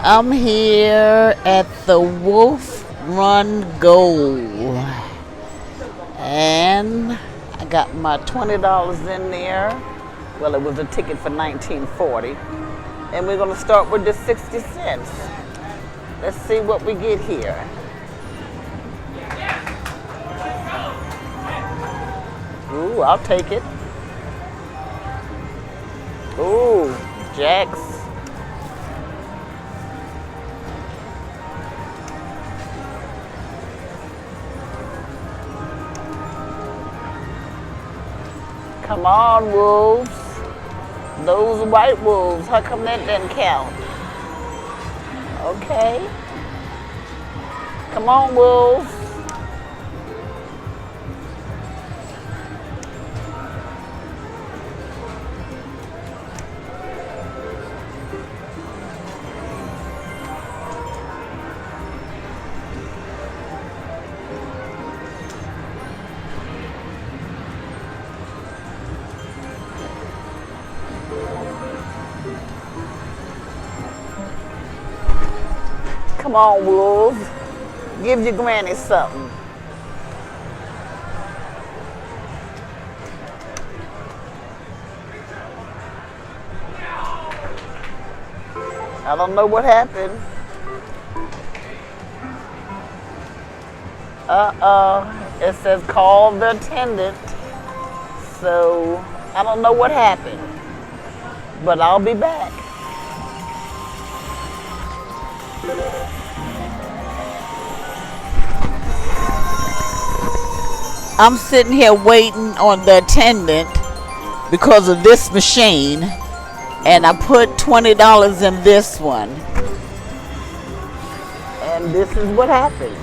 I'm here at the Wolfe Run Goal, and I got my $20 in there. Well, it was a ticket for 1940, and we're gonna start with the 60 cents. Let's see what we get here. Ooh, I'll take it. Ooh, jacks. Come on, wolves. Those white wolves, how come that didn't count? Okay. Come on, wolves. Come on, wolves. Give your granny something. I don't know what happened. It says call the attendant. So I don't know what happened, but I'll be back. I'm sitting here waiting on the attendant because of this machine, and I put $20 in this one. And this is what happened.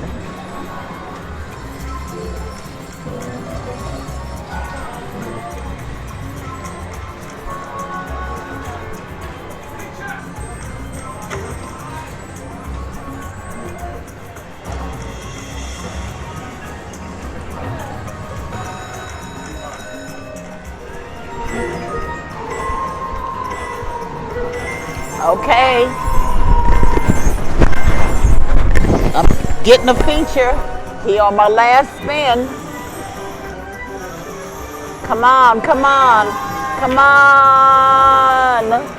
Okay. I'm getting a feature here on my last spin. Come on, come on, come on.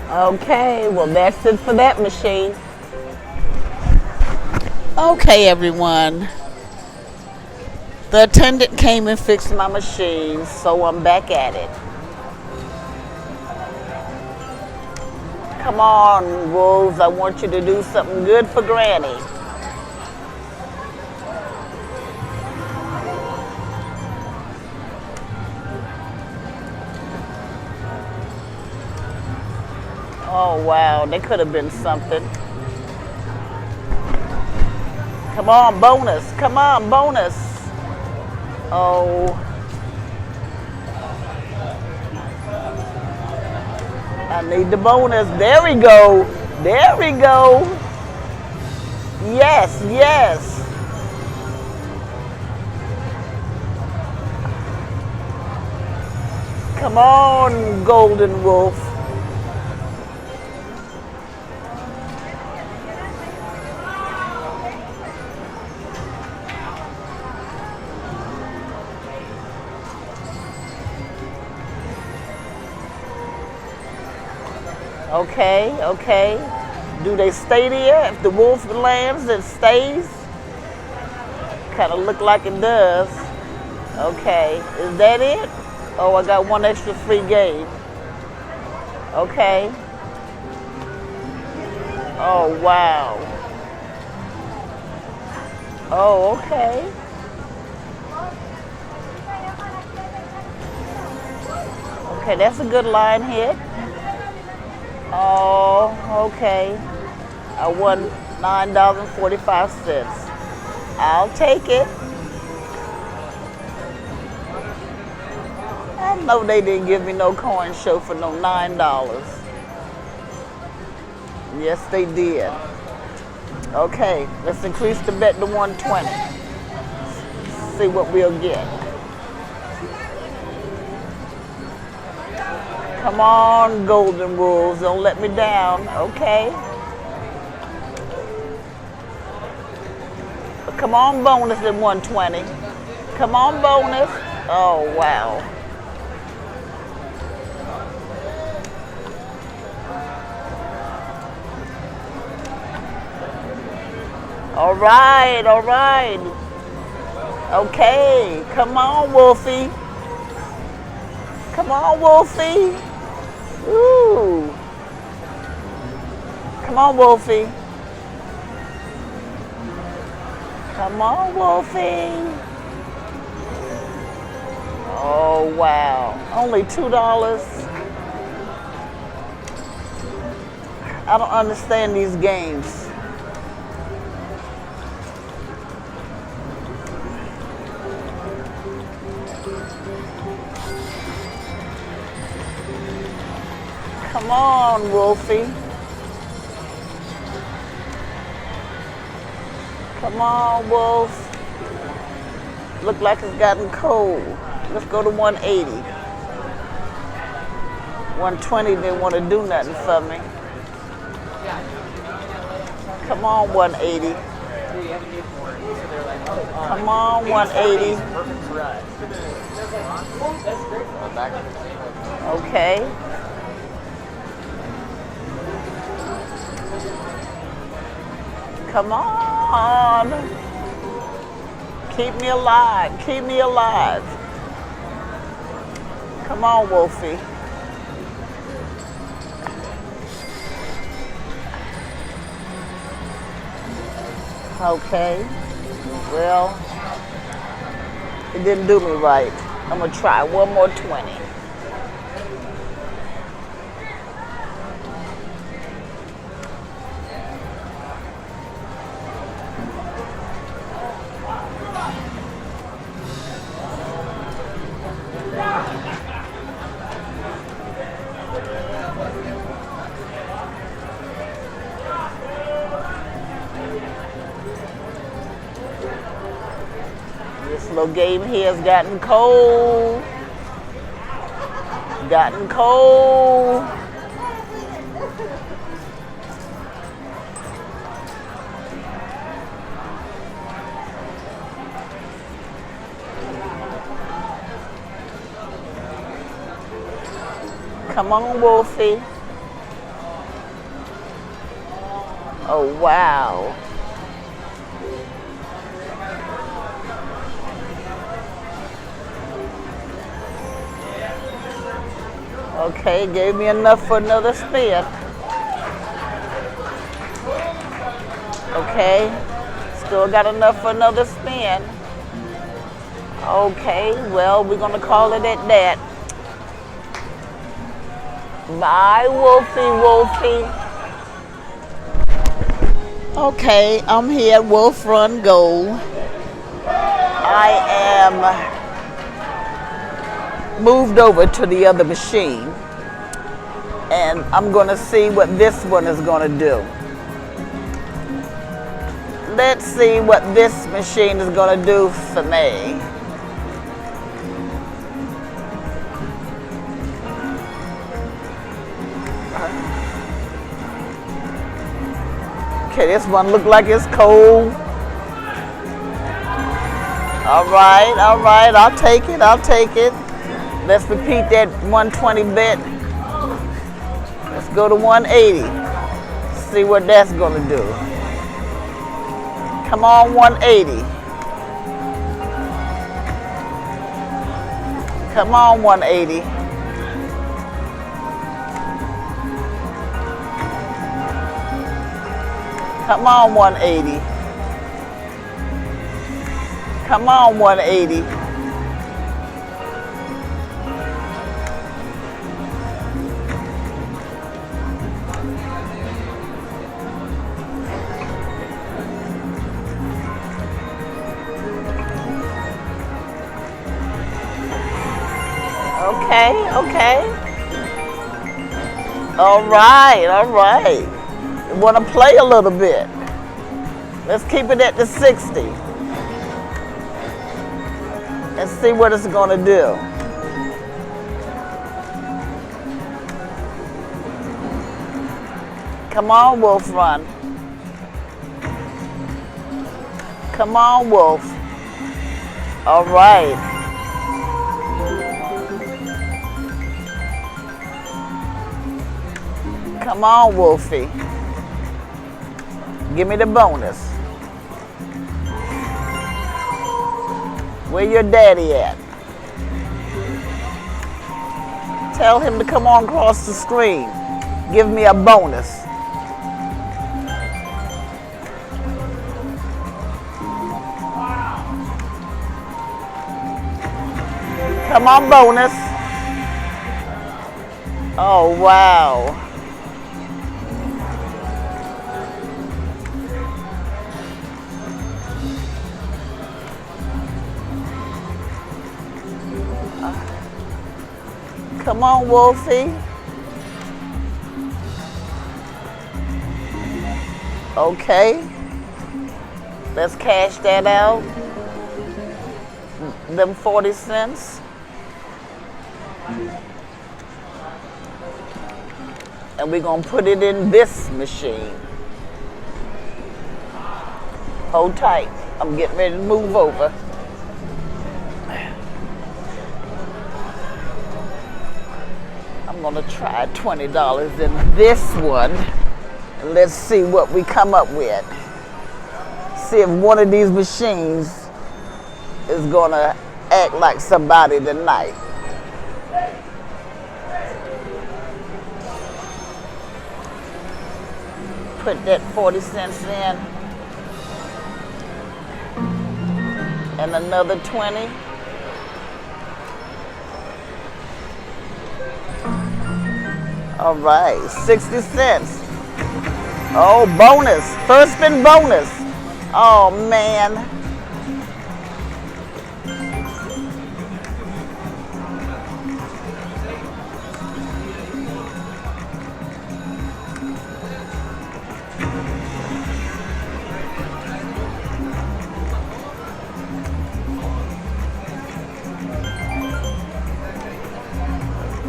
Okay, well that's it for that machine. Okay, everyone. The attendant came and fixed my machine, so I'm back at it. Come on, wolves, I want you to do something good for Granny. Oh, wow, that could have been something. Come on, bonus. Come on, bonus. Oh. I need the bonus. There we go. There we go. Yes, yes. Come on, Golden Wolf. Okay, okay. Do they stay there? If the wolf lands, it stays? Kind of look like it does. Okay, is that it? Oh, I got one extra free game. Okay. Oh, wow. Oh, okay. Okay, that's a good line hit. Oh, okay. I won $9.45. I'll take it. no, they didn't give me no coin show for no $9. Yes, they did. Okay, let's increase the bet to 120. See what we'll get. Come on, Golden Rules, don't let me down, okay? Come on, bonus at 120. Come on, bonus. Oh, wow. All right, all right. Okay, come on, Wolfie. Come on, Wolfie. Ooh. Come on, Wolfie. Come on, Wolfie. Oh, wow. Only $2. I don't understand these games. Come on, Wolfie. Come on, Wolf. Look like it's gotten cold. Let's go to 180. 120 didn't want to do nothing for me. Come on, 180. Come on, 180. Okay. Come on. Keep me alive. Keep me alive. Come on, Wolfie. Okay. Well, it didn't do me right. I'm going to try one more 20. This little game here has gotten cold. Gotten cold. Come on, Wolfie. Oh, wow. Okay, gave me enough for another spin. Okay, still got enough for another spin. Okay, well, we're gonna call it at that. Bye, Wolfie, Wolfie. Okay, I'm here at Wolf Run Gold. I am moved over to the other machine, and I'm gonna see what this one is gonna do. Let's see what this machine is gonna do for me. Okay, this one look like it's cold. All right, I'll take it, I'll take it. Let's repeat that 120 bet. Let's go to 180. See what that's gonna do. Come on, 180. Come on, 180. Come on, 180. Come on, 180. Okay, okay. All right, all right. You want to play a little bit. Let's keep it at the 60 and see what it's going to do. Come on, Wolf, run. Come on, Wolf. All right. Come on, Wolfie. Give me the bonus. Where your daddy at? Tell him to come on across the screen. Give me a bonus. Come on, bonus. Oh, wow. Come on, Wolfie. Okay. Let's cash that out. Them 40 cents. And we're going to put it in this machine. Hold tight. I'm getting ready to move over. I'm going to try $20 in this one. And let's see what we come up with. See if one of these machines is going to act like somebody tonight. Put that 40 cents in. And another 20. All right, 60 cents. Oh, bonus. First spin bonus. Oh, man.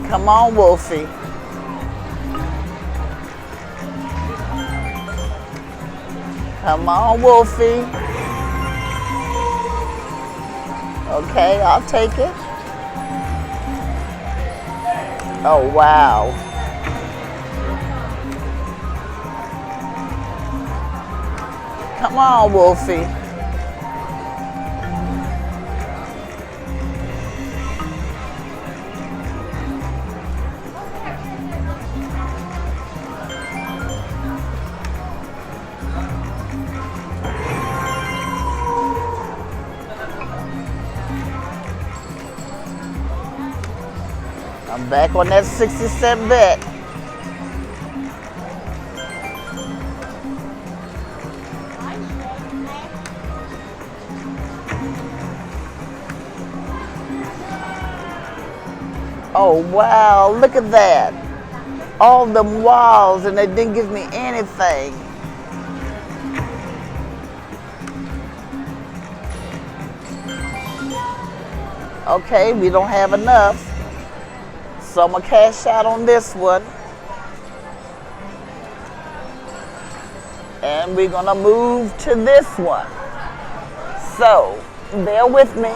Come on, Wolfie. Come on, Wolfie. Okay, I'll take it. Oh, wow. Come on, Wolfie. I'm back on that 60-cent bet. Oh, wow, look at that. All them walls, and they didn't give me anything. Okay, we don't have enough. So I'm going to cash out on this one. And we're going to move to this one. So, bear with me.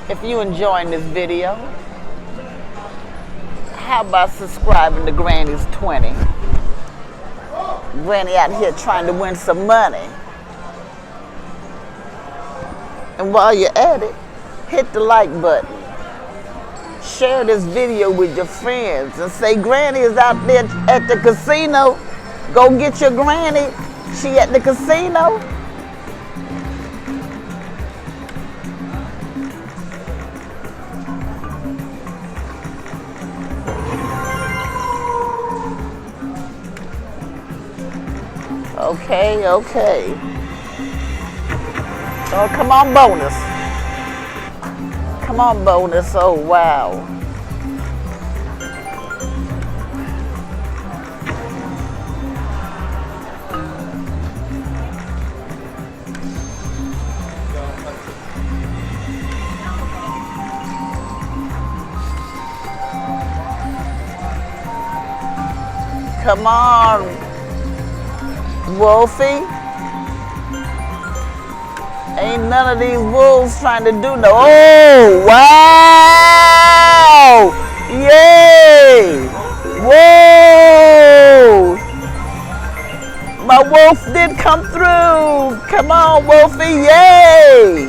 If you're enjoying this video, how about subscribing to Granny's 20? Granny out here trying to win some money. And while you're at it, hit the like button. Share this video with your friends and say, Granny is out there at the casino. Go get your granny. She at the casino. Okay, okay. Oh, come on, bonus. Come on, bonus. Oh, wow. Come on, Wolfie. Ain't none of these wolves trying to do no. Oh, wow! Yay! Whoa! My wolf did come through. Come on, Wolfie. Yay!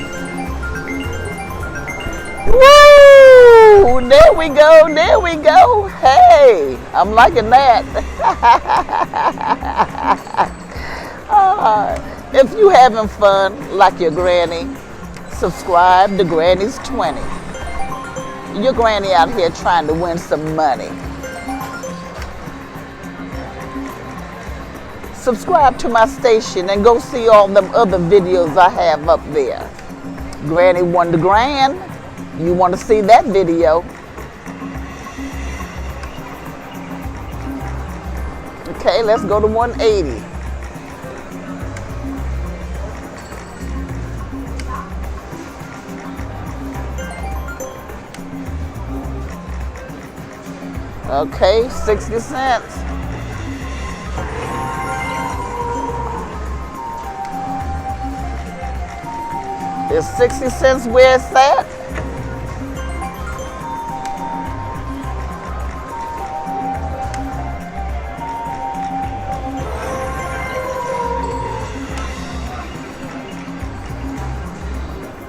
Woo! There we go. There we go. Hey, I'm liking that. If you having fun like your granny, subscribe to Granny's 20. Your granny out here trying to win some money. Subscribe to my station and go see all them other videos I have up there. Granny won the grand. You want to see that video? Okay, let's go to 180. Okay, 60 cents. Is 60 cents where it's at?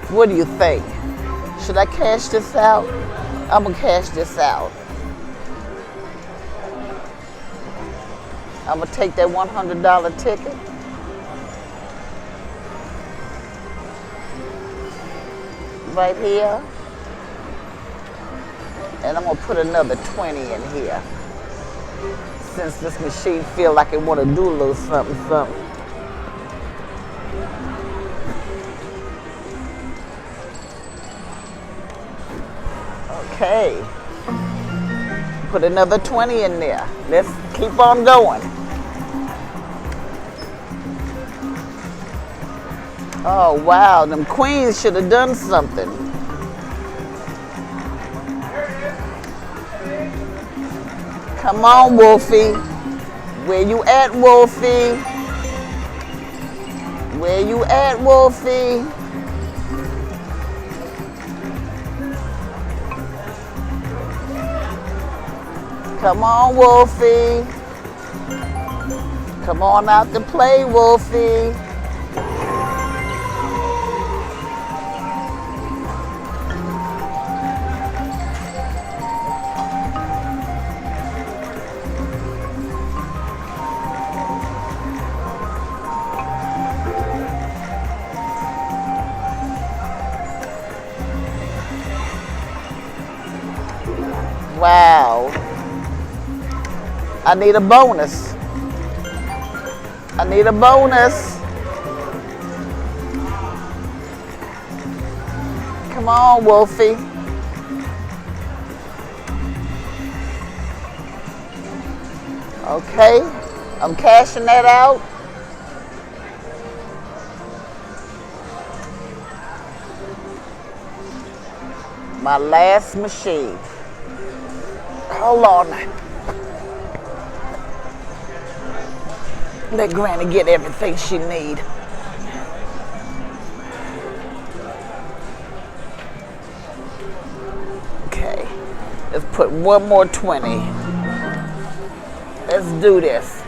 What do you think? Should I cash this out? I'm gonna cash this out. I'm gonna take that $100 ticket. Right here. And I'm gonna put another 20 in here. Since this machine feel like it wanna do a little something, something. Okay. Put another 20 in there. Let's keep on going. Oh, wow. Them queens should have done something. Come on, Wolfie. Where you at, Wolfie? Where you at, Wolfie? Come on, Wolfie. Come on out to play, Wolfie. Wow. I need a bonus. I need a bonus. Come on, Wolfie. Okay, I'm cashing that out. My last machine. Hold on. Let Granny get everything she need. Okay, let's put one more 20. Let's do this.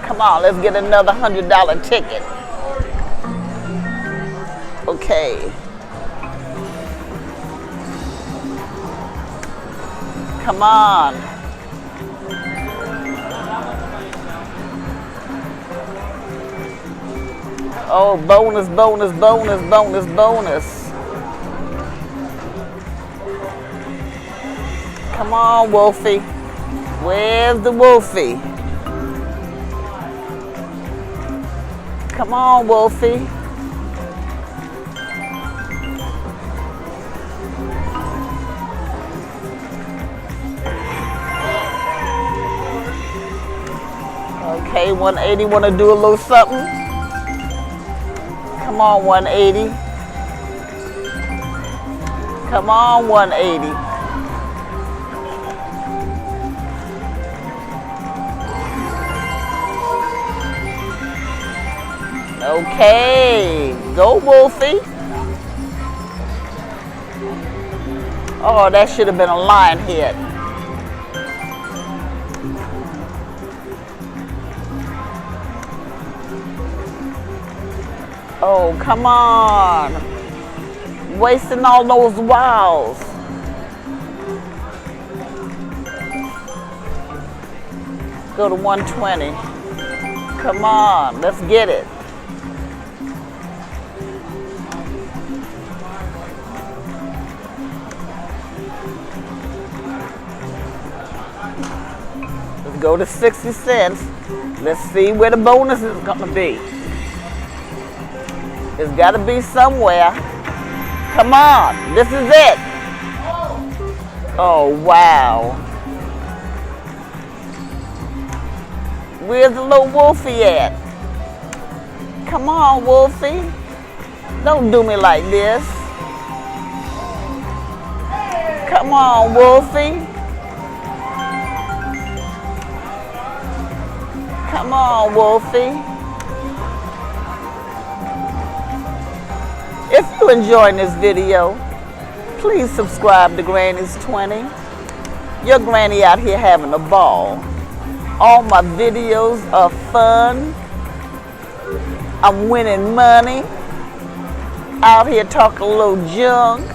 Come on, let's get another $100 ticket. Okay. Come on. Oh, bonus, bonus, bonus, bonus, bonus. Come on, Wolfie. Where's the Wolfie? Come on, Wolfie. 180 want to do a little something? Come on, 180. Come on, 180. Okay, go Wolfie. Oh, that should have been a line hit. Oh, come on. Wasting all those wows. Go to 120. Come on, let's get it. Let's go to 60 cents. Let's see where the bonus is gonna be. It's gotta be somewhere. Come on, this is it. Oh, wow. Where's the little Wolfie at? Come on, Wolfie. Don't do me like this. Come on, Wolfie. Come on, Wolfie. If you're enjoying this video, please subscribe to Granny's 20. Your granny out here having a ball. All my videos are fun. I'm winning money. Out here talking a little junk.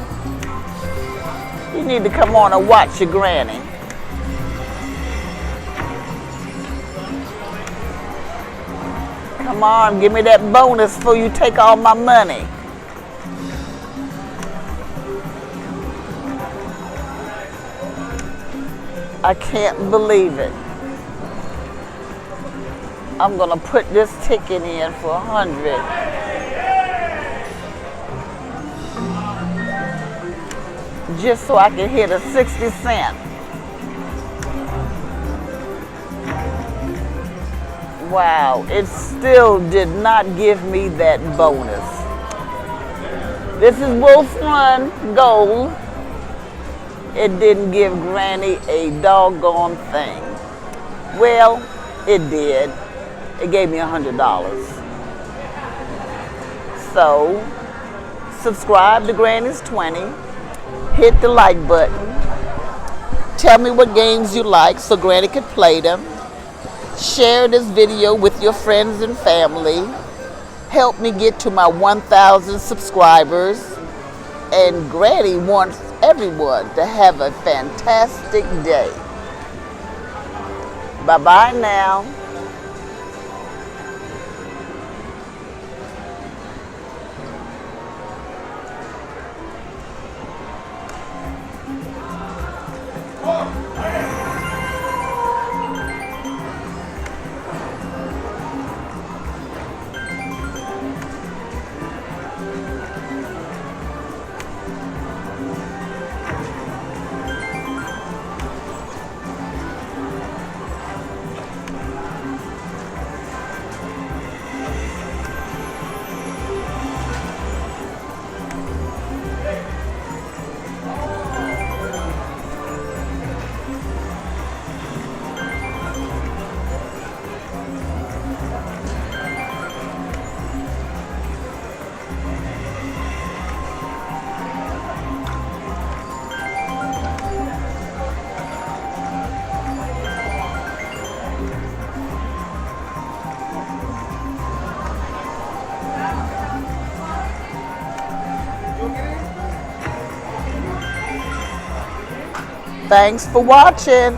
You need to come on and watch your granny. Come on, give me that bonus before you take all my money. I can't believe it. I'm gonna put this ticket in for 100. Just so I can hit a 60 cent. Wow, it still did not give me that bonus. This is Wolfe Run Gold. It didn't give Granny a doggone thing. Well, it did. It gave me $100. So, subscribe to Granny's 20. Hit the like button. Tell me what games you like so Granny could play them. Share this video with your friends and family. Help me get to my 1,000 subscribers. And Granny wants everyone to have a fantastic day. Bye-bye now. Thanks for watching.